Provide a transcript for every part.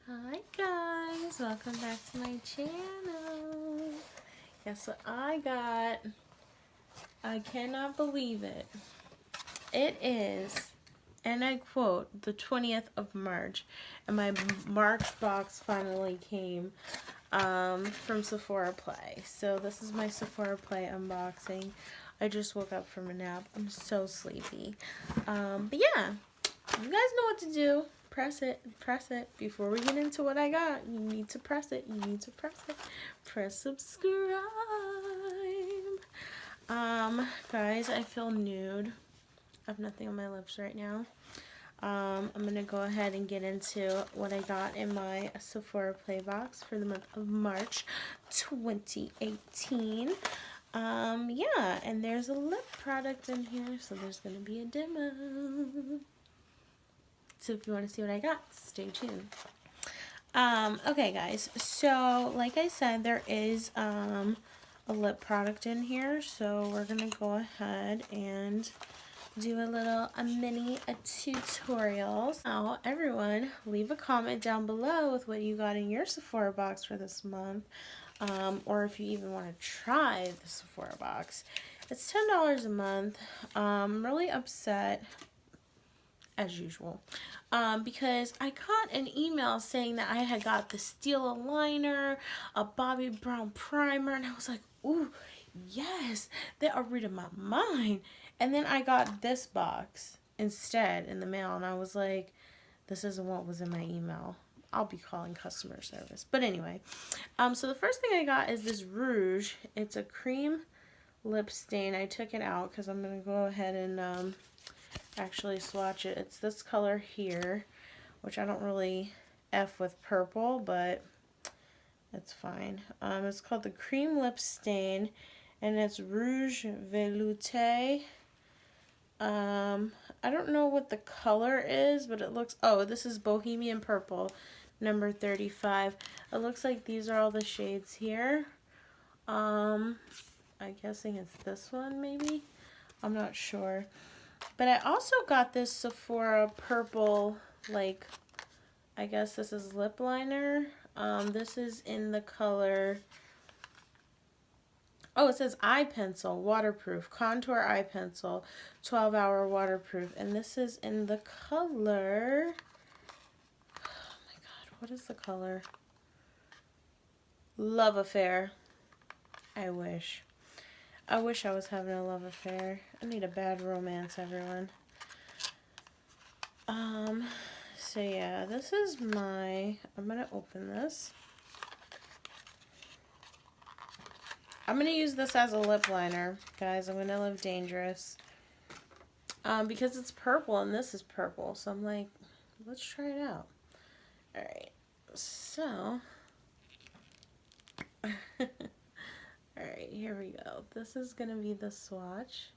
Hi guys, welcome back to my channel. Guess what I got? I cannot believe it. It is, and I quote, the 20th of March, and my March box finally came from Sephora Play. So this is my Sephora Play unboxing. I just woke up from a nap. I'm so sleepy. But yeah, you guys know what to do. Press it. Before we get into what I got, you need to press it. Press subscribe. Guys, I feel nude. I have nothing on my lips right now. I'm gonna go ahead and get into what I got in my Sephora Play box for the month of March 2018. Yeah, and there's a lip product in here, so there's gonna be a demo. So if you want to see what I got, stay tuned. Okay guys, so like I said, there is a lip product in here, so we're gonna go ahead and do a mini tutorial. Now everyone, leave a comment down below with what you got in your Sephora box for this month, or if you even want to try the Sephora box. It's $10 a month. I'm really upset, as usual, because I got an email saying that I had got the Steel Aligner, a Bobbi Brown primer, and I was like, ooh, yes, they are reading my mind. And then I got this box instead in the mail, and I was like, this isn't what was in my email. I'll be calling customer service. But anyway, so the first thing I got is this rouge. It's a cream lip stain. I took it out because I'm going to go ahead and actually swatch it. It's this color here, which I don't really F with purple, but it's fine. It's called the Cream Lip Stain, and it's Rouge Velouté. I don't know what the color is, but it looks, oh, this is Bohemian Purple, number 35. It looks like these are all the shades here. I'm guessing it's this one, maybe? I'm not sure. But I also got this Sephora purple, like, I guess this is lip liner. This is in the color, oh, it says eye pencil, waterproof, contour eye pencil, 12-hour waterproof. And this is in the color, oh my god, what is the color? Love Affair. I wish I was having a love affair. I need a bad romance, everyone. So yeah, this is my, I'm gonna open this. I'm gonna use this as a lip liner, guys. I'm gonna live dangerous. Because it's purple and this is purple, so I'm like, let's try it out. Alright, so alright, here we go. This is gonna be the swatch.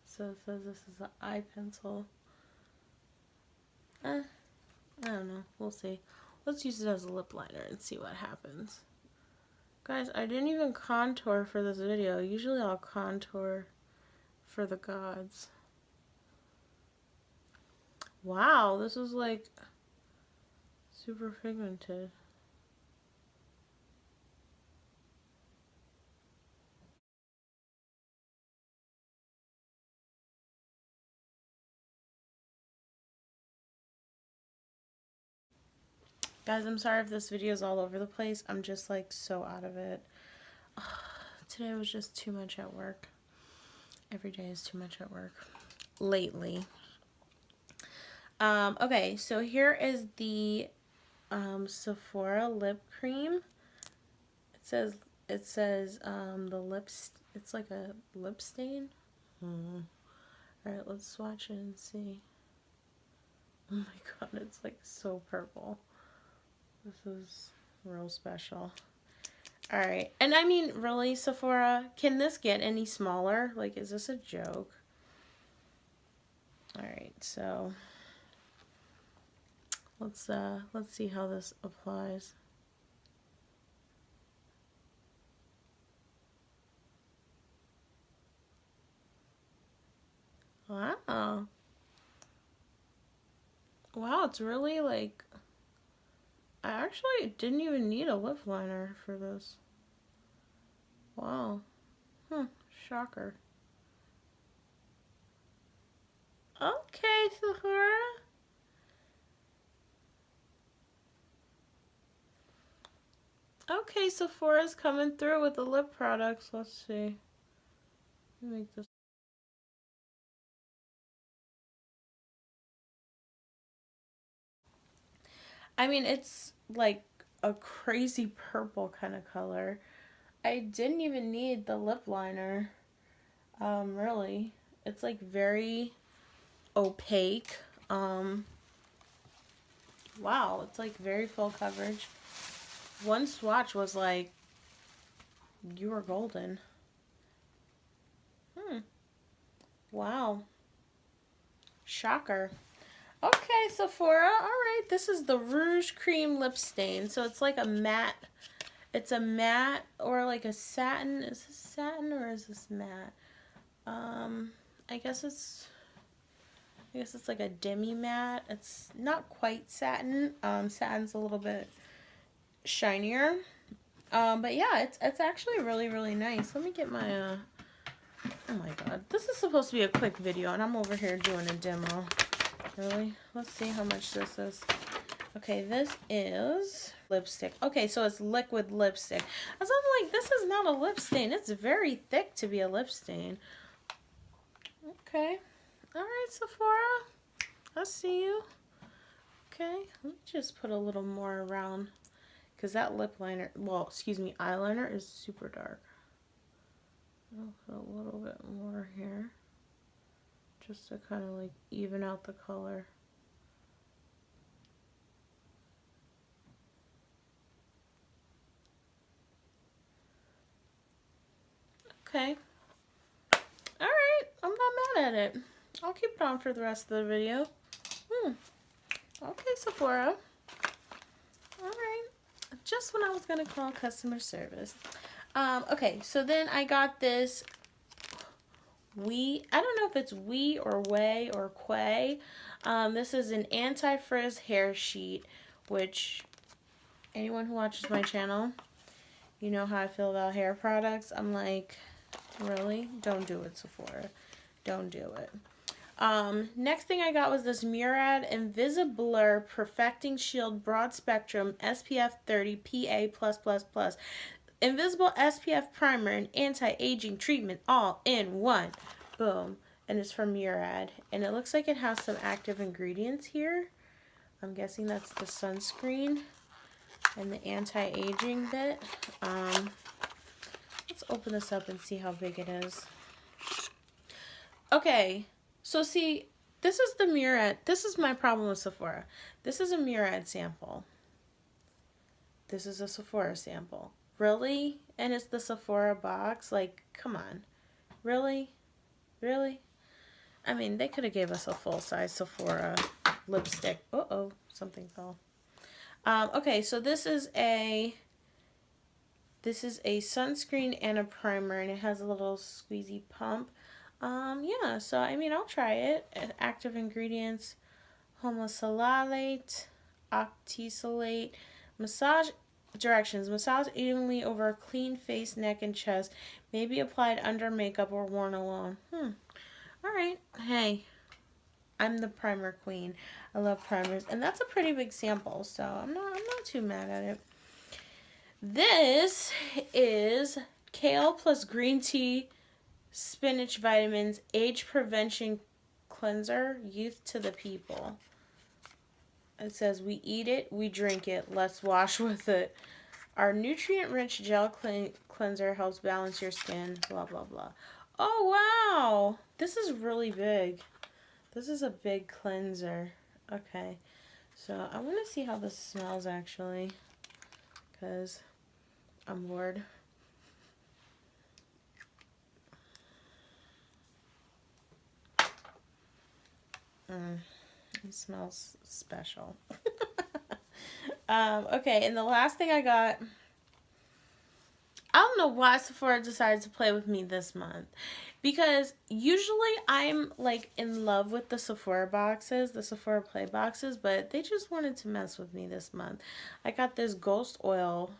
So it says this is an eye pencil. I don't know. We'll see. Let's use it as a lip liner and see what happens. Guys, I didn't even contour for this video. Usually I'll contour for the gods. Wow, this is like super pigmented. Guys, I'm sorry if this video is all over the place. I'm just like so out of it. Today was just too much at work. Every day is too much at work. Lately. Okay, so here is the Sephora lip cream. It says the lips, it's like a lip stain. Alright, let's swatch it and see. Oh my god, it's like so purple. This is real special. Alright, and I mean, really, Sephora, can this get any smaller? Like, is this a joke? Alright, so let's see how this applies. Wow. Wow, it's really like, I actually didn't even need a lip liner for this. Wow. Shocker. Okay, Sephora. Okay, Sephora's coming through with the lip products. Let's see. Let me make this. I mean, it's like a crazy purple kind of color. I didn't even need the lip liner. Really. It's like very opaque. Wow, it's like very full coverage. One swatch was like, you were golden. Wow. Shocker. Okay, Sephora. All right, this is the Rouge Cream Lip Stain. So it's like a matte. It's a matte or like a satin. Is this satin or is this matte? I guess it's like a demi matte. It's not quite satin. Satin's a little bit shinier. But yeah, it's actually really, really nice. Let me get my oh my god. This is supposed to be a quick video and I'm over here doing a demo. Really? Let's see how much this is. Okay, this is lipstick. Okay, so it's liquid lipstick. I was like, this is not a lip stain. It's very thick to be a lip stain. Okay. All right, Sephora. I see you. Okay, let me just put a little more around because that lip liner, well, excuse me, eyeliner is super dark. I'll put a little bit more here just to kind of like even out the color. Okay. All right, I'm not mad at it. I'll keep it on for the rest of the video. Okay, Sephora. All right. Just when I was going to call customer service. Okay, so then I got this I don't know if it's or Way or Quay. This is an anti-frizz hair sheet, which anyone who watches my channel, you know how I feel about hair products. I'm like, really? Don't do it, Sephora. Don't do it. Next thing I got was this Murad Invisiblur Perfecting Shield Broad Spectrum SPF 30 PA+++. Invisible SPF primer and anti-aging treatment all in one. Boom. And it's from Murad. And it looks like it has some active ingredients here. I'm guessing that's the sunscreen and the anti-aging bit. Let's open this up and see how big it is. Okay. So see, this is the Murad. This is my problem with Sephora. This is a Murad sample. This is a Sephora sample. Really? And it's the Sephora box? Like, come on. Really? Really? I mean, they could have gave us a full-size Sephora lipstick. Uh-oh, something fell. Okay, so this is a sunscreen and a primer, and it has a little squeezy pump. Yeah, so I mean, I'll try it. Active ingredients: homosalate, octisalate. Massage directions: massage evenly over a clean face, neck, and chest. May be applied under makeup or worn alone. All right. Hey, I'm the primer queen. I love primers, and that's a pretty big sample, so I'm not too mad at it. This is kale plus green tea, spinach, vitamins, age prevention cleanser, youth to the people. It says, we eat it, we drink it, let's wash with it. Our nutrient-rich gel cleanser helps balance your skin, blah, blah, blah. Oh, wow. This is really big. This is a big cleanser. Okay. So I want to see how this smells, actually, because I'm bored. It smells special. Okay, and the last thing I got, I don't know why Sephora decided to play with me this month. Because usually I'm like in love with the Sephora boxes, the Sephora Play boxes, but they just wanted to mess with me this month. I got this ghost oil.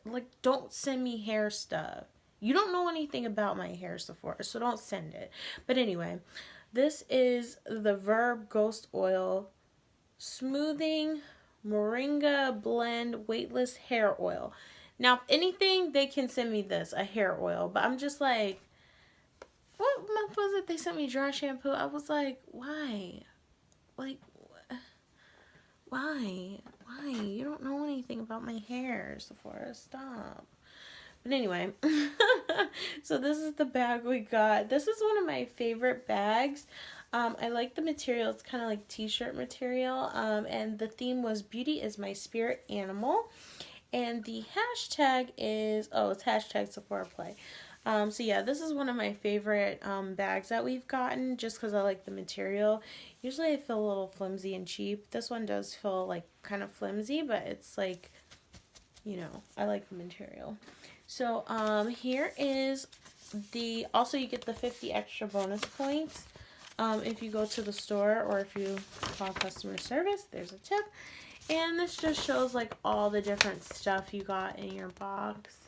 Like, don't send me hair stuff. You don't know anything about my hair, Sephora, so don't send it. But anyway, this is the Verb Ghost Oil Smoothing Moringa Blend Weightless Hair Oil. Now, if anything, they can send me this, a hair oil. But I'm just like, what month was it they sent me dry shampoo? I was like, why? Like, why? Why? You don't know anything about my hair, Sephora. Stop. But anyway, so this is the bag we got. This is one of my favorite bags. I like the material. It's kind of like t-shirt material. And the theme was Beauty is My Spirit Animal. And the hashtag is, oh, it's hashtag Sephora Play. So yeah, this is one of my favorite bags that we've gotten just because I like the material. Usually I feel a little flimsy and cheap. This one does feel like kind of flimsy, but it's like, you know, I like the material. So here is the, also you get the 50 extra bonus points if you go to the store or if you call customer service. There's a tip. And this just shows like all the different stuff you got in your box.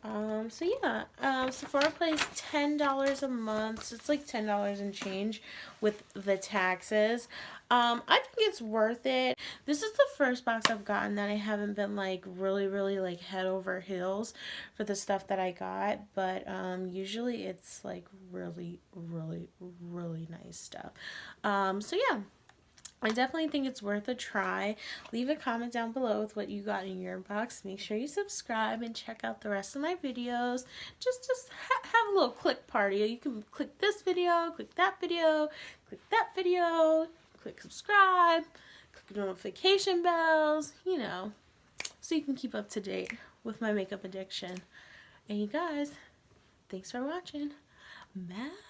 So yeah, Sephora pays $10 a month, so it's like $10 and change with the taxes. I think it's worth it. This is the first box I've gotten that I haven't been like really like head over heels for the stuff that I got, but usually it's like really nice stuff. So yeah, I definitely think it's worth a try. Leave a comment down below with what you got in your box. Make sure you subscribe and check out the rest of my videos. Just have a little click party. You can click this video, click that video, click subscribe, click notification bells, you know, so you can keep up to date with my makeup addiction. And you guys, thanks for watching. Bye.